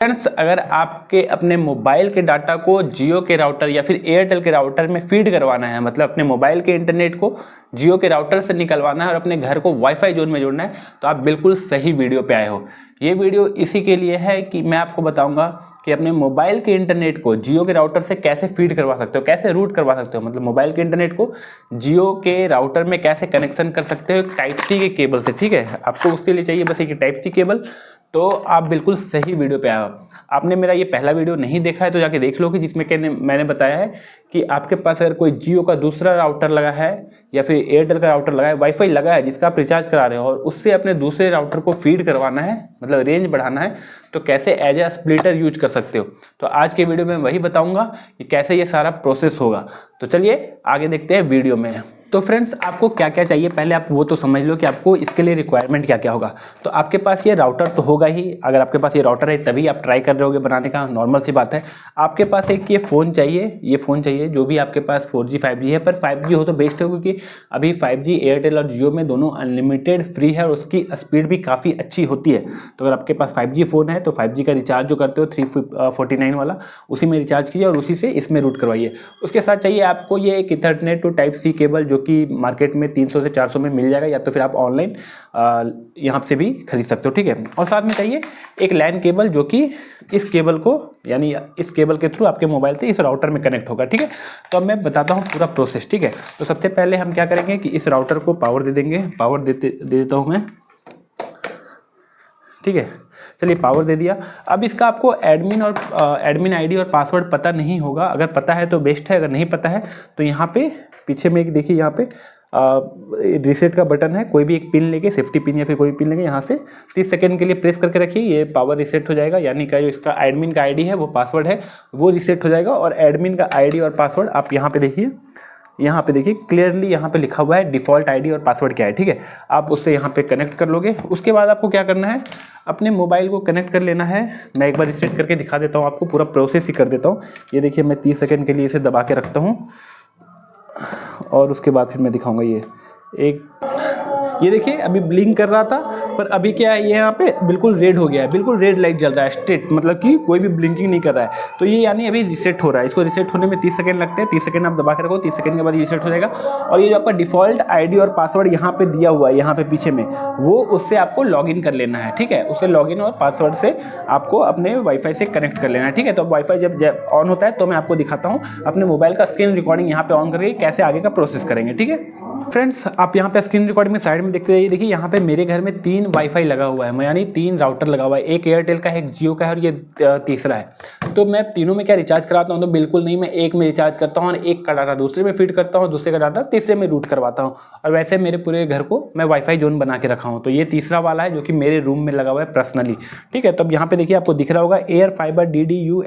Friends, अगर आपके अपने मोबाइल के डाटा को जियो के राउटर या फिर एयरटेल के राउटर में फीड करवाना है, मतलब अपने मोबाइल के इंटरनेट को जियो के राउटर से निकलवाना है और अपने घर को वाईफाई जोन में जोड़ना है, तो आप बिल्कुल सही वीडियो पे आए हो। ये वीडियो इसी के लिए है कि मैं आपको बताऊंगा कि अपने मोबाइल के इंटरनेट को जियो के राउटर से कैसे फीड करवा सकते हो, कैसे रूट करवा सकते हो, मतलब मोबाइल के इंटरनेट को जियो के राउटर में कैसे कनेक्शन कर सकते हो टाइप सी के केबल से। ठीक है, आपको उसके लिए चाहिए बस एक टाइप सी केबल, तो आप बिल्कुल सही वीडियो पे आए हो। आपने मेरा ये पहला वीडियो नहीं देखा है तो जाके देख लो कि जिसमें मैंने बताया है कि आपके पास अगर कोई जियो का दूसरा राउटर लगा है या फिर एयरटेल का राउटर लगा है, वाईफाई लगा है जिसका आप रिचार्ज करा रहे हो और उससे अपने दूसरे राउटर को फीड करवाना है, मतलब रेंज बढ़ाना है, तो कैसे एज ए स्प्लिटर यूज कर सकते हो। तो आज के वीडियो में वही बताऊंगा कि कैसे ये सारा प्रोसेस होगा। तो चलिए आगे देखते हैं वीडियो में। तो फ्रेंड्स, आपको क्या क्या चाहिए पहले आप वो तो समझ लो कि आपको इसके लिए रिक्वायरमेंट क्या क्या होगा। तो आपके पास ये राउटर तो होगा ही, अगर आपके पास ये राउटर है तभी आप ट्राई कर रहे होगे बनाने का, नॉर्मल सी बात है। आपके पास एक ये फ़ोन चाहिए, जो भी आपके पास 4G 5G है, पर 5G हो तो बेस्ट हो, क्योंकि अभी 5G एयरटेल और जियो में दोनों अनलिमिटेड फ्री है और उसकी स्पीड भी काफ़ी अच्छी होती है। तो अगर आपके पास 5G फ़ोन है तो 5G का रिचार्ज जो करते हो 349 वाला, उसी में रिचार्ज कीजिए और उसी से इसमें रूट करवाइए। उसके साथ चाहिए आपको ये एक ethernet to type C cable, जो कि मार्केट में 300 से 400 में मिल जाएगा, या तो फिर आप ऑनलाइन यहाँ से भी खरीद सकते हो। ठीक है, और साथ में चाहिए एक लैन केबल, जो कि इस केबल को, यानी इस केबल के थ्रू आपके मोबाइल से इस राउटर में कनेक्ट होगा। ठीक है, तो अब मैं बताता हूँ पूरा प्रोसेस। ठीक है, तो सबसे पहले हम क्या करेंगे कि इस राउटर को पावर दे देंगे। पावर दे देता हूँ मैं। ठीक है, चलिए पावर दे दिया। अब इसका आपको एडमिन आईडी और पासवर्ड पता नहीं होगा। अगर पता है तो बेस्ट है, अगर नहीं पता है तो यहाँ पे पीछे में एक देखिए, यहाँ पे रीसेट का बटन है। कोई भी एक पिन लेके, सेफ्टी पिन या फिर कोई पिन लेके यहाँ से 30 सेकंड के लिए प्रेस करके रखिए। ये पावर रीसेट हो जाएगा, यानी कि जो इसका एडमिन का आईडी है वो पासवर्ड है वो रीसेट हो जाएगा। और एडमिन का आईडी और पासवर्ड आप यहाँ पे देखिए, क्लियरली यहाँ पे लिखा हुआ है डिफ़ॉल्ट आईडी और पासवर्ड क्या है। ठीक है, आप उससे यहाँ पे कनेक्ट कर लोगे। उसके बाद आपको क्या करना है, अपने मोबाइल को कनेक्ट कर लेना है। मैं एक बार रीसेट करके दिखा देता हूँ आपको, पूरा प्रोसेस ही कर देता हूँ। ये देखिए, मैं 30 सेकंड के लिए इसे दबा के रखता हूँ और उसके बाद फिर मैं दिखाऊंगा। ये देखिए अभी ब्लिंक कर रहा था, पर अभी क्या है, ये यहाँ पे बिल्कुल रेड हो गया है, बिल्कुल रेड लाइट जल रहा है स्ट्रेट, मतलब कि कोई भी ब्लिंकिंग नहीं कर रहा है। तो ये यानी अभी रीसेट हो रहा है। इसको रीसेट होने में 30 सेकंड लगते हैं। 30 सेकंड आप दबा के रखो, 30 सेकंड के बाद रीसेट हो जाएगा। और ये जो आपका डिफ़ॉल्ट आईडी और पासवर्ड यहाँ पे दिया हुआ है, यहाँ पे पीछे में, वो उससे आपको लॉगिन कर लेना है। ठीक है, उससे लॉगिन और पासवर्ड से आपको अपने वाईफाई से कनेक्ट कर लेना है। ठीक है, तो वाईफाई जब ऑन होता है तो मैं आपको दिखाता हूँ अपने मोबाइल का स्क्रीन रिकॉर्डिंग यहाँ पे ऑन करके कैसे आगे का प्रोसेस करेंगे। ठीक है फ्रेंड्स, आप यहाँ पे स्क्रीन रिकॉर्डिंग में साइड में देखते रहिए। देखिए यहाँ पे मेरे घर में 3 वाईफाई लगा हुआ है, यानी 3 राउटर लगा हुआ है। एक एयरटेल का है, एक जियो का है और ये तीसरा है। तो मैं तीनों में क्या रिचार्ज कराता हूँ? तो बिल्कुल नहीं, मैं एक में रिचार्ज करता हूँ और एक का डाटा दूसरे में फीड करता हूँ, दूसरे का डाटा तीसरे में रूट करवाता हूँ। और वैसे मेरे पूरे घर को मैं वाईफाई जोन बना के रखा हूँ। तो ये तीसरा वाला है जो कि मेरे रूम में लगा हुआ है पर्सनली। ठीक है, तो अब यहाँ पे देखिए आपको दिख रहा होगा एयर फाइबर DDU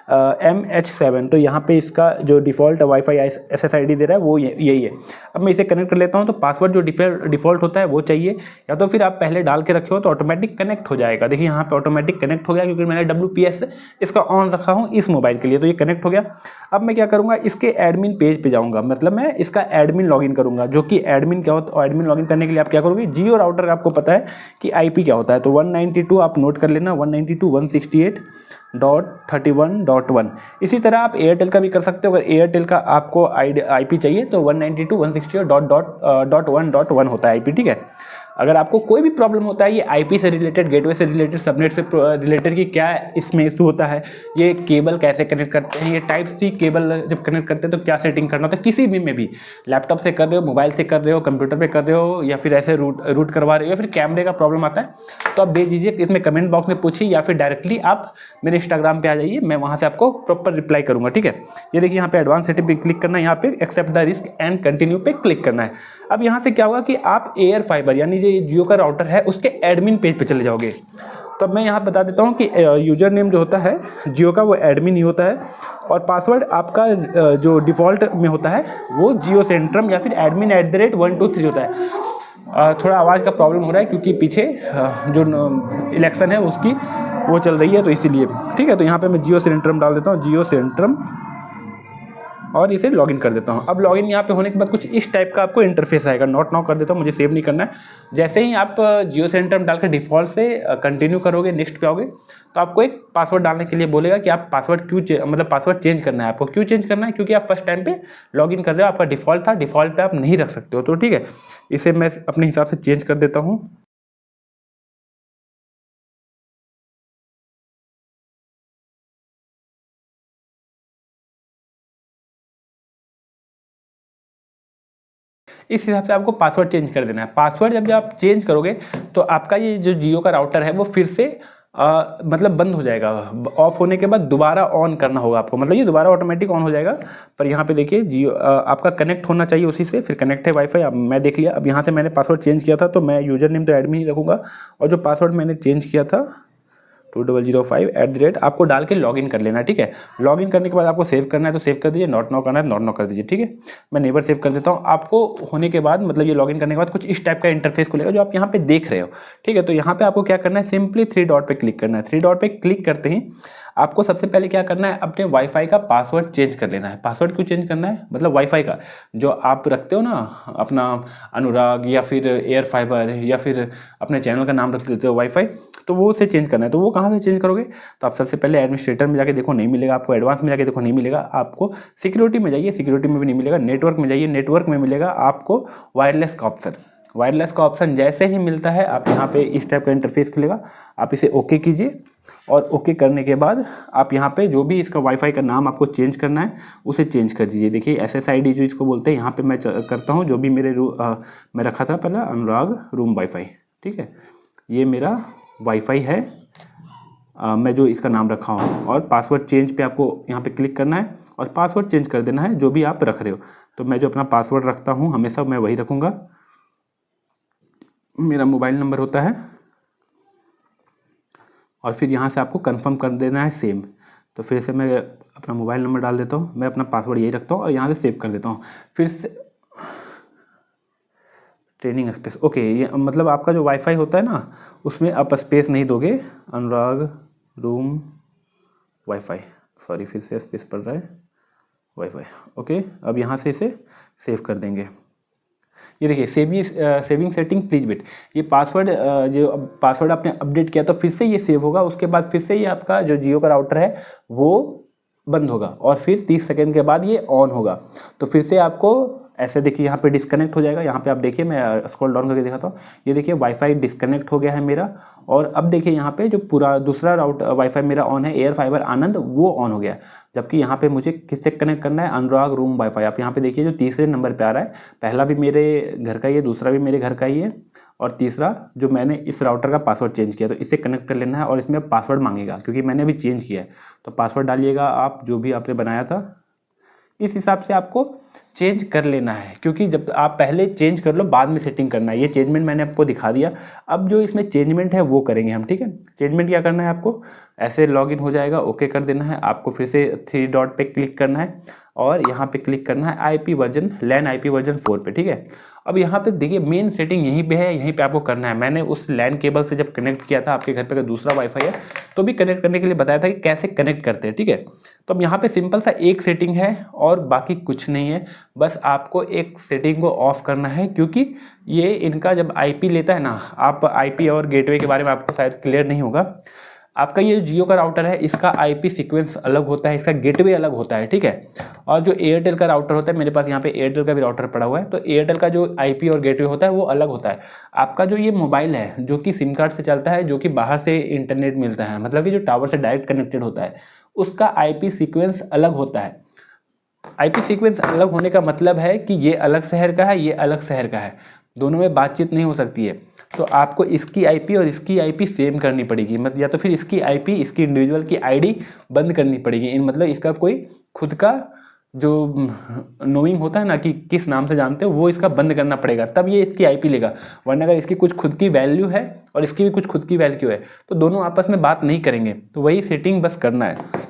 MH7। तो यहाँ पे इसका जो डिफ़ॉल्ट वाईफाई SSID दे रहा है वो यही है। अब मैं इसे कनेक्ट कर लेता हूँ। तो पासवर्ड जो डिफ़ॉल्ट होता है वो चाहिए, या तो फिर आप पहले डाल के रखे हो तो ऑटोमेटिक कनेक्ट हो जाएगा। देखिए यहाँ पे ऑटोमेटिक कनेक्ट हो गया, क्योंकि मैंने WPS इसका ऑन रखा हूँ इस मोबाइल के लिए, तो ये कनेक्ट हो गया। अब मैं क्या करूँगा, इसके एडमिन पेज पे जाऊँगा, मतलब मैं इसका एडमिन लॉगिन करूँगा। जो कि एडमिन क्या होता है, एडमिन लॉगिन करने के लिए आप क्या करोगे, जियो राउटर का आपको पता है कि IP क्या होता है। तो 192 आप नोट कर लेना, 192.168.31.1। इसी तरह आप एयरटेल का भी कर सकते हो। अगर एयरटेल का आपको IP चाहिए तो 192.168.1.1 होता है IP। ठीक है, अगर आपको कोई भी प्रॉब्लम होता है, ये IP से रिलेटेड, गेटवे से रिलेटेड, सबनेट से रिलेटेड, कि क्या इसमें इशू होता है, ये केबल कैसे कनेक्ट करते हैं, ये टाइप सी केबल जब कनेक्ट करते हैं तो क्या सेटिंग करना होता है, किसी भी में भी, लैपटॉप से कर रहे हो, मोबाइल से कर रहे हो, कंप्यूटर पे कर रहे हो, या फिर ऐसे रूट करवा रहे हो, या फिर कैमरे का प्रॉब्लम आता है, तो आप बेझिझक इसमें कमेंट बॉक्स में पूछिए, या फिर डायरेक्टली आप मेरे इंस्टाग्राम पे आ जाइए, मैं वहाँ से आपको प्रॉपर रिप्लाई करूँगा। ठीक है, ये देखिए यहाँ पे एडवांस सेटिंग पे क्लिक करना है, यहाँ पे accept the risk and continue पे क्लिक करना है। अब यहाँ से क्या होगा कि आप एयर फाइबर, यानी जो जियो का राउटर है, उसके एडमिन पेज पे चले जाओगे। तो अब मैं यहाँ बता देता हूँ कि यूजर नेम जो होता है जियो का वो एडमिन ही होता है, और पासवर्ड आपका जो डिफ़ॉल्ट में होता है वो जियो सेंट्रम या फिर admin@123 होता है। थोड़ा आवाज़ का प्रॉब्लम हो रहा है क्योंकि पीछे जो इलेक्शन है उसकी वो चल रही है, तो इसीलिए। ठीक है, तो यहाँ पे मैं जियो सेंट्रम डाल देता हूँ, जियो सेंट्रम और इसे लॉगिन कर देता हूँ। अब लॉगिन यहाँ पे होने के बाद कुछ इस टाइप का आपको इंटरफेस आएगा। नॉट नाउ कर देता हूँ, मुझे सेव नहीं करना है। जैसे ही आप जियो सेंटर में डालकर डिफ़ॉल्ट से कंटिन्यू करोगे, नेक्स्ट पे आओगे, तो आपको एक पासवर्ड डालने के लिए बोलेगा कि आप पासवर्ड क्यों पासवर्ड चेंज करना है। आपको क्यों चेंज करना है? क्योंकि आप फर्स्ट टाइम पे लॉगिन कर रहे हो, आपका डिफ़ॉल्ट था, डिफ़ॉल्ट पे आप नहीं रख सकते हो। तो ठीक है, इसे मैं अपने हिसाब से चेंज कर देता हूँ। इस हिसाब से आपको पासवर्ड चेंज कर देना है। पासवर्ड जब आप चेंज करोगे तो आपका ये जो जियो का राउटर है वो फिर से मतलब बंद हो जाएगा। ऑफ होने के बाद दोबारा ऑन करना होगा आपको, मतलब ये दोबारा ऑटोमेटिक ऑन हो जाएगा। पर यहाँ पे देखिए जियो आपका कनेक्ट होना चाहिए उसी से, फिर कनेक्ट है वाईफाई। अब मैं देख लिया, अब यहाँ से मैंने पासवर्ड चेंज किया था तो मैं यूजर नेम तो एडमिन ही रखूँगा, और जो पासवर्ड मैंने चेंज किया था 2005 आपको डाल के लॉगिन कर लेना। ठीक है, लॉगिन करने के बाद आपको सेव करना है तो सेव कर दीजिए, नॉट नाउ करना है नॉट नाउ कर दीजिए। ठीक है, मैं नेवर सेव कर देता हूँ। आपको होने के बाद मतलब ये लॉगिन करने के बाद कुछ इस टाइप का इंटरफेस खुलेगा जो आप यहाँ पे देख रहे हो। ठीक है, तो यहाँ पे आपको क्या करना है, सिंपली 3 डॉट पे क्लिक करना है। 3 डॉट पे क्लिक करते ही आपको सबसे पहले क्या करना है, अपने वाईफाई का पासवर्ड चेंज कर लेना है। पासवर्ड क्यों चेंज करना है, मतलब वाईफाई का जो आप रखते हो ना, अपना अनुराग या फिर एयर फाइबर या फिर अपने चैनल का नाम रख देते हो वाईफाई, तो वो उसे चेंज करना है। तो वो कहाँ से चेंज करोगे, तो आप सबसे पहले एडमिनिस्ट्रेटर में जाके देखो, नहीं मिलेगा आपको। एडवांस में जाके देखो, नहीं मिलेगा आपको। सिक्योरिटी में जाइए, सिक्योरिटी में भी नहीं मिलेगा। नेटवर्क में जाइए, नेटवर्क में मिलेगा आपको वायरलेस का ऑप्शन। वायरलेस का ऑप्शन जैसे ही मिलता है आप यहाँ पे इस टाइप का इंटरफेस खुलेगा, आप इसे ओके कीजिए। और ओके करने के बाद आप यहाँ पे जो भी इसका वाईफाई का नाम आपको चेंज करना है उसे चेंज कर दीजिए। देखिए SSID जो इसको बोलते हैं, यहाँ पे मैं करता हूँ जो भी मेरे मैं रखा था पहले अनुराग रूम वाईफाई। ठीक है, ये मेरा वाईफाई है, मैं जो इसका नाम रखा हूँ। और पासवर्ड चेंज पे आपको यहाँ पे क्लिक करना है और पासवर्ड चेंज कर देना है जो भी आप रख रहे हो। तो मैं जो अपना पासवर्ड रखता हूँ हमेशा मैं वही रखूँगा, मेरा मोबाइल नंबर होता है। और फिर यहाँ से आपको कंफर्म कर देना है सेम। तो फिर से मैं अपना मोबाइल नंबर डाल देता हूँ, मैं अपना पासवर्ड यही रखता हूँ और यहाँ से सेव कर देता हूँ। फिर से ट्रेनिंग स्पेस, ओके, ये मतलब आपका जो वाईफाई होता है ना उसमें आप स्पेस नहीं दोगे। अनुराग रूम वाईफाई, सॉरी फिर से स्पेस पड़ रहा है, वाईफाई। ओके, अब यहाँ से इसे सेव कर देंगे। ये देखिए सेविंग सेटिंग प्लीज वेट, ये पासवर्ड जो पासवर्ड आपने अपडेट किया तो फिर से ये सेव होगा। उसके बाद फिर से ये आपका जो जियो का राउटर है वो बंद होगा और फिर 30 सेकेंड के बाद ये ऑन होगा। तो फिर से आपको ऐसे देखिए यहाँ पे डिस्कनेक्ट हो जाएगा। यहाँ पे आप देखिए, मैं स्क्रॉल डाउन करके दिखाता हूँ, ये देखिए वाईफाई डिस्कनेक्ट हो गया है मेरा। और अब देखिए यहाँ पे जो पूरा दूसरा वाईफाई मेरा ऑन है, एयर फाइबर आनंद, वो ऑन हो गया। जबकि यहाँ पे मुझे किससे कनेक्ट करना है, अनुराग रूम वाईफाई। आप यहाँ पे देखिए जो तीसरे नंबर पे आ रहा है, पहला भी मेरे घर का ही है, दूसरा भी मेरे घर का ही है, और तीसरा जो मैंने इस राउटर का पासवर्ड चेंज किया, तो इससे कनेक्ट कर लेना है। और इसमें पासवर्ड मांगेगा क्योंकि मैंने अभी चेंज किया है, तो पासवर्ड डालिएगा आप जो भी आपने बनाया था, इस हिसाब से आपको चेंज कर लेना है। क्योंकि जब आप पहले चेंज कर लो बाद में सेटिंग करना है। ये चेंजमेंट मैंने आपको दिखा दिया, अब जो इसमें चेंजमेंट है वो करेंगे हम। ठीक है, चेंजमेंट क्या करना है, आपको ऐसे लॉगिन हो जाएगा, ओके कर देना है। आपको फिर से 3 डॉट पे क्लिक करना है और यहाँ पे क्लिक करना है IP version, LAN IP version 4 पे। ठीक है, अब यहाँ पे देखिए मेन सेटिंग यहीं पे है, यहीं पे आपको करना है। मैंने उस LAN केबल से जब कनेक्ट किया था, आपके घर पे अगर दूसरा वाईफाई है तो भी कनेक्ट करने के लिए बताया था कि कैसे कनेक्ट करते हैं। ठीक है, तो अब यहाँ पे सिंपल सा एक सेटिंग है और बाकी कुछ नहीं है। बस आपको एक सेटिंग को ऑफ करना है, क्योंकि ये इनका जब IP लेता है ना, आप IP और गेटवे के बारे में आपको शायद क्लियर नहीं होगा। आपका ये जियो का राउटर है, इसका IP सीक्वेंस अलग होता है, इसका गेटवे अलग होता है। ठीक है, और जो एयरटेल का राउटर होता है, मेरे पास यहाँ पे एयरटेल का भी राउटर पड़ा हुआ है, तो एयरटेल का जो IP और गेटवे होता है वो अलग होता है। आपका जो ये मोबाइल है जो कि सिम कार्ड से चलता है, जो कि बाहर से इंटरनेट मिलता है, मतलब कि जो टावर से डायरेक्ट कनेक्टेड होता है, उसका IP सीक्वेंस अलग होता है। IP सीक्वेंस अलग होने का मतलब है कि ये अलग शहर का है, ये अलग शहर का है, दोनों में बातचीत नहीं हो सकती है। तो आपको इसकी IP और इसकी IP सेम करनी पड़ेगी, मतलब या तो फिर इसकी IP, इसकी इंडिविजुअल की ID बंद करनी पड़ेगी। इन मतलब इसका कोई खुद का जो नोइंग होता है ना कि किस नाम से जानते हो, वो इसका बंद करना पड़ेगा, तब ये इसकी IP लेगा। वरना अगर इसकी कुछ खुद की वैल्यू है और इसकी भी कुछ खुद की वैल्यू है तो दोनों आपस में बात नहीं करेंगे। तो वही सेटिंग बस करना है।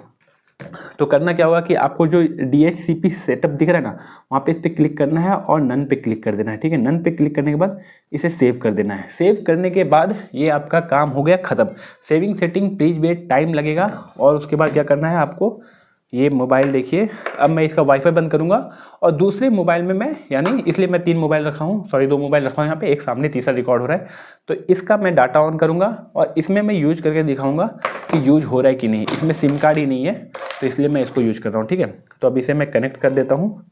तो करना क्या होगा कि आपको जो DHCP सेटअप दिख रहा है ना, वहाँ पे इस पर क्लिक करना है और नन पे क्लिक कर देना है। ठीक है, नन पे क्लिक करने के बाद इसे सेव कर देना है। सेव करने के बाद ये आपका काम हो गया ख़त्म। Saving setting please wait, time लगेगा। और उसके बाद क्या करना है आपको, ये मोबाइल देखिए, अब मैं इसका वाईफाई बंद करूंगा और दूसरे मोबाइल में मैं, यानी इसलिए मैं 3 मोबाइल रखा हूँ, सॉरी 2 मोबाइल रखा हूँ यहाँ पे, एक सामने, तीसरा रिकॉर्ड हो रहा है। तो इसका मैं डाटा ऑन करूँगा और इसमें मैं यूज करके दिखाऊँगा कि यूज हो रहा है कि नहीं। इसमें सिम कार्ड ही नहीं है तो इसलिए मैं इसको यूज कर रहा हूँ, ठीक है। तो अब इसे मैं कनेक्ट कर देता हूँ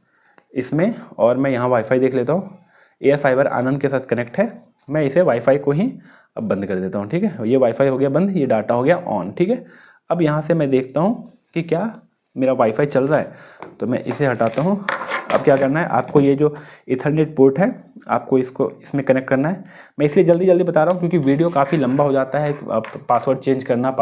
इसमें और मैं यहाँ वाईफाई देख लेता हूँ। एयर फाइबर आनंद के साथ कनेक्ट है। मैं इसे वाईफाई को ही अब बंद कर देता हूँ, ठीक है। ये वाईफाई हो गया बंद, ये डाटा हो गया ऑन, ठीक है। अब यहाँ से मैं देखता हूँ कि क्या मेरा वाईफाई चल रहा है, तो मैं इसे हटाता हूँ। अब क्या करना है आपको, ये जो इथरनेट पोर्ट है आपको इसको इसमें कनेक्ट करना है। मैं इसलिए जल्दी जल्दी बता रहा हूँ क्योंकि वीडियो काफ़ी लंबा हो जाता है, पासवर्ड चेंज करना,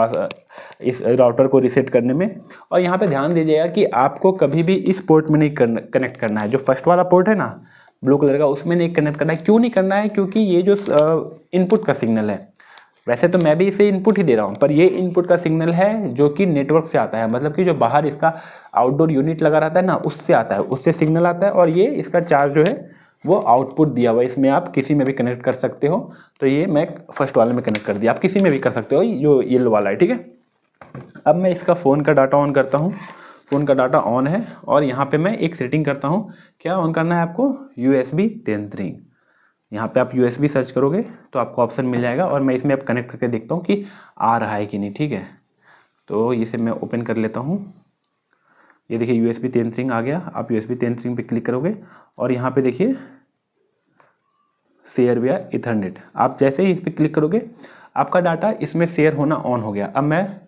इस राउटर को रीसेट करने में। और यहाँ पे ध्यान दीजिएगा कि आपको कभी भी इस पोर्ट में नहीं कनेक्ट करना है। जो फर्स्ट वाला पोर्ट है ना ब्लू कलर का, उसमें नहीं कनेक्ट करना है। क्यों नहीं करना है? क्योंकि ये जो इनपुट का सिग्नल है, वैसे तो मैं भी इसे इनपुट ही दे रहा हूँ, पर ये इनपुट का सिग्नल है जो कि नेटवर्क से आता है, मतलब कि जो बाहर इसका आउटडोर यूनिट लगा रहता है ना, उससे आता है, उससे सिग्नल आता है। और ये इसका चार्ज जो है वो आउटपुट दिया हुआ है, इसमें आप किसी में भी कनेक्ट कर सकते हो। तो ये मैं फर्स्ट वाले में कनेक्ट कर दिया, आप किसी में भी कर सकते हो, जो येलो वाला है, ठीक है। अब मैं इसका फ़ोन का डाटा ऑन करता हूँ। फ़ोन का डाटा ऑन है और यहाँ पे मैं एक सेटिंग करता हूँ। क्या ऑन करना है आपको? USB टेंदरिंग। यहाँ पे आप USB सर्च करोगे तो आपको ऑप्शन मिल जाएगा और मैं इसमें अब कनेक्ट करके देखता हूँ कि आ रहा है कि नहीं, ठीक है। तो इसे मैं ओपन कर लेता हूँ। ये देखिए USB टेंदरिंग आ गया। आप USB टेंदरिंग पे क्लिक करोगे और यहाँ पे देखिए शेयर विया इथरनेट, आप जैसे ही इस पर क्लिक करोगे आपका डाटा इसमें शेयर होना ऑन हो गया। अब मैं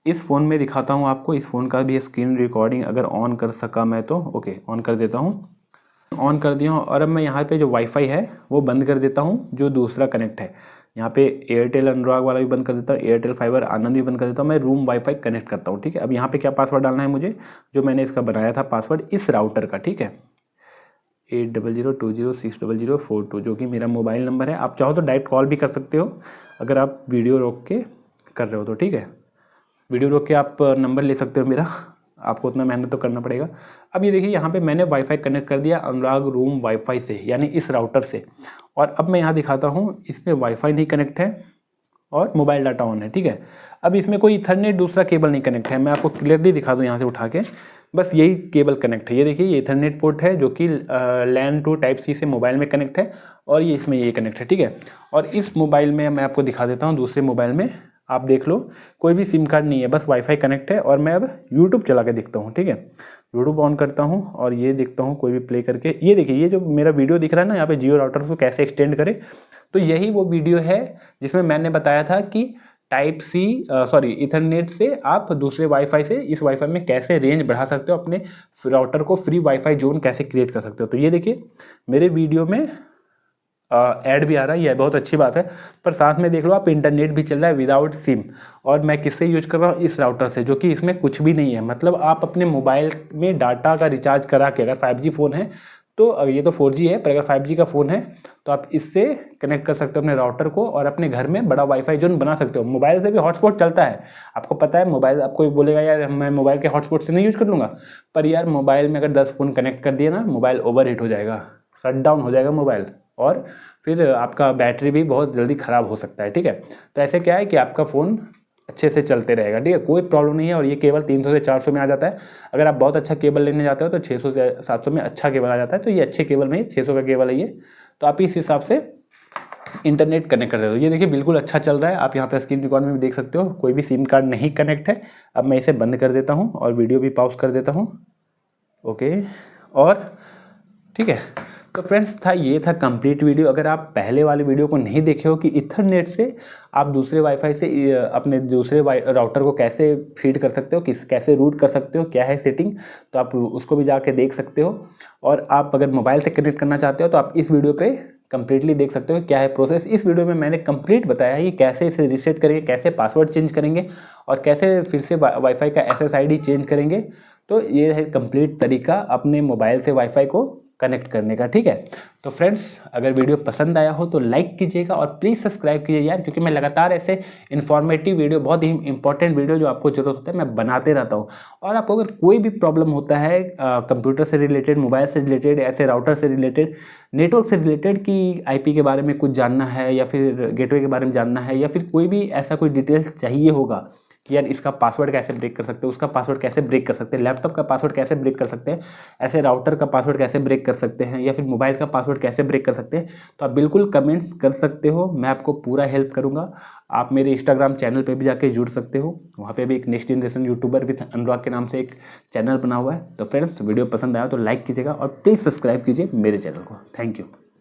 इस फ़ोन में दिखाता हूँ आपको, इस फ़ोन का भी स्क्रीन रिकॉर्डिंग अगर ऑन कर सका मैं तो ओके, ऑन कर देता हूँ। ऑन कर दिया हूँ और अब मैं यहाँ पे जो वाईफाई है वो बंद कर देता हूँ, जो दूसरा कनेक्ट है। यहाँ पे एयरटेल अनुराग वाला भी बंद कर देता हूँ, एयरटेल फाइबर आनंद भी बंद कर देता हूँ। मैं रूम वाईफाई कनेक्ट करता हूँ, ठीक है। अब यहाँ पे क्या पासवर्ड डालना है मुझे, जो मैंने इसका बनाया था पासवर्ड इस राउटर का, ठीक है, 8002060042, जो कि मेरा मोबाइल नंबर है। आप चाहो तो डायरेक्ट कॉल भी कर सकते हो अगर आप वीडियो रोक के कर रहे हो तो, ठीक है। वीडियो रोक के आप नंबर ले सकते हो मेरा, आपको उतना मेहनत तो करना पड़ेगा। अब ये देखिए यहाँ पे मैंने वाईफाई कनेक्ट कर दिया अनुराग रूम वाईफाई से, यानी इस राउटर से। और अब मैं यहाँ दिखाता हूँ, इसमें वाईफाई नहीं कनेक्ट है और मोबाइल डाटा ऑन है, ठीक है। अब इसमें कोई इथरनेट दूसरा केबल नहीं कनेक्ट है। मैं आपको क्लियरली दिखा दूँ यहाँ से उठा के, बस यही केबल कनेक्ट है। ये देखिए ये इथरनेट पोर्ट है जो कि लैन टू टाइप सी से मोबाइल में कनेक्ट है और ये इसमें ये कनेक्ट है, ठीक है। और इस मोबाइल में मैं आपको दिखा देता हूँ, दूसरे मोबाइल में आप देख लो, कोई भी सिम कार्ड नहीं है, बस वाईफाई कनेक्ट है। और मैं अब यूट्यूब चला के देखता हूँ, ठीक है। यूट्यूब ऑन करता हूँ और ये देखता हूँ कोई भी प्ले करके। ये देखिए ये जो मेरा वीडियो दिख रहा है ना यहाँ पे, जियो राउटर को कैसे एक्सटेंड करें, तो यही वो वीडियो है जिसमें मैंने बताया था कि टाइप सी इथरनेट से आप दूसरे वाईफाई से इस वाईफाई में कैसे रेंज बढ़ा सकते हो, अपने राउटर को फ्री वाईफाई जोन कैसे क्रिएट कर सकते हो। तो ये देखिए मेरे वीडियो में ऐड भी आ रहा है, यह बहुत अच्छी बात है। पर साथ में देख लो आप, इंटरनेट भी चल रहा है विदाउट सिम। और मैं किससे यूज कर रहा हूँ? इस राउटर से, जो कि इसमें कुछ भी नहीं है। मतलब आप अपने मोबाइल में डाटा का रिचार्ज करा के, अगर 5G फ़ोन है तो, ये तो 4G है, पर अगर 5G का फ़ोन है तो आप इससे कनेक्ट कर सकते हो अपने राउटर को और अपने घर में बड़ा वाईफाई जोन बना सकते हो। मोबाइल से भी हॉटस्पॉट चलता है, आपको पता है। मोबाइल, आपको बोलेगा यार मैं मोबाइल के हॉटस्पॉट से नहीं यूज कर लूँगा, पर यार मोबाइल में अगर 10 फ़ोन कनेक्ट कर दिए ना, मोबाइल ओवर हीट हो जाएगा, शट डाउन हो जाएगा मोबाइल, और फिर आपका बैटरी भी बहुत जल्दी ख़राब हो सकता है, ठीक है। तो ऐसे क्या है कि आपका फ़ोन अच्छे से चलते रहेगा, ठीक है, कोई प्रॉब्लम नहीं है। और ये केवल 300 से 400 में आ जाता है। अगर आप बहुत अच्छा केबल लेने जाते हो तो 600 से 700 में अच्छा केबल आ जाता है। तो ये अच्छे केबल में 600 का केबल है ये। तो आप इस हिसाब से इंटरनेट कनेक्ट कर देते हो। ये देखिए बिल्कुल अच्छा चल रहा है, आप यहाँ पे स्क्रीन रिकॉर्ड में भी देख सकते हो, कोई भी सिम कार्ड नहीं कनेक्ट है। अब मैं इसे बंद कर देता हूँ और वीडियो भी पॉज कर देता हूँ, ओके। और ठीक है, तो फ्रेंड्स ये था कंप्लीट वीडियो। अगर आप पहले वाले वीडियो को नहीं देखे हो कि इथरनेट से आप दूसरे वाईफाई से अपने दूसरे राउटर को कैसे फीड कर सकते हो, कैसे रूट कर सकते हो, क्या है सेटिंग, तो आप उसको भी जाके देख सकते हो। और आप अगर मोबाइल से कनेक्ट करना चाहते हो तो आप इस वीडियो पे कंप्लीटली देख सकते हो क्या है प्रोसेस। इस वीडियो में मैंने कंप्लीट बताया है कि कैसे इसे रीसेट करेंगे, कैसे पासवर्ड चेंज करेंगे और कैसे फिर से वाईफाई का SSID चेंज करेंगे। तो ये है कंप्लीट तरीका अपने मोबाइल से वाईफाई को कनेक्ट करने का, ठीक है। तो फ्रेंड्स अगर वीडियो पसंद आया हो तो लाइक कीजिएगा और प्लीज़ सब्सक्राइब कीजिए यार, क्योंकि मैं लगातार ऐसे इन्फॉर्मेटिव वीडियो, बहुत ही इंपॉर्टेंट वीडियो जो आपको ज़रूरत होता है, मैं बनाते रहता हूँ। और आपको अगर कोई भी प्रॉब्लम होता है कंप्यूटर से रिलेटेड, मोबाइल से रिलेटेड, ऐसे राउटर से रिलेटेड, नेटवर्क से रिलेटेड, कि IP के बारे में कुछ जानना है या फिर गेटवे के बारे में जानना है, या फिर कोई भी ऐसा कोई डिटेल्स चाहिए होगा कि यार इसका पासवर्ड कैसे ब्रेक कर सकते हैं, उसका पासवर्ड कैसे ब्रेक कर सकते हैं, लैपटॉप का पासवर्ड कैसे ब्रेक कर सकते हैं, ऐसे राउटर का पासवर्ड कैसे ब्रेक कर सकते हैं, या फिर मोबाइल का पासवर्ड कैसे ब्रेक कर सकते हैं, तो आप बिल्कुल कमेंट्स कर सकते हो, मैं आपको पूरा हेल्प करूँगा। आप मेरे इंस्टाग्राम चैनल पे भी जाके जुड़ सकते हो, वहाँ पे भी एक नेक्स्ट जनरेशन यूट्यूबर विद अनुराग के नाम से एक चैनल बना हुआ है। तो फ्रेंड्स वीडियो पसंद आया तो लाइक कीजिएगा और प्लीज़ सब्सक्राइब कीजिए मेरे चैनल को। Thank you.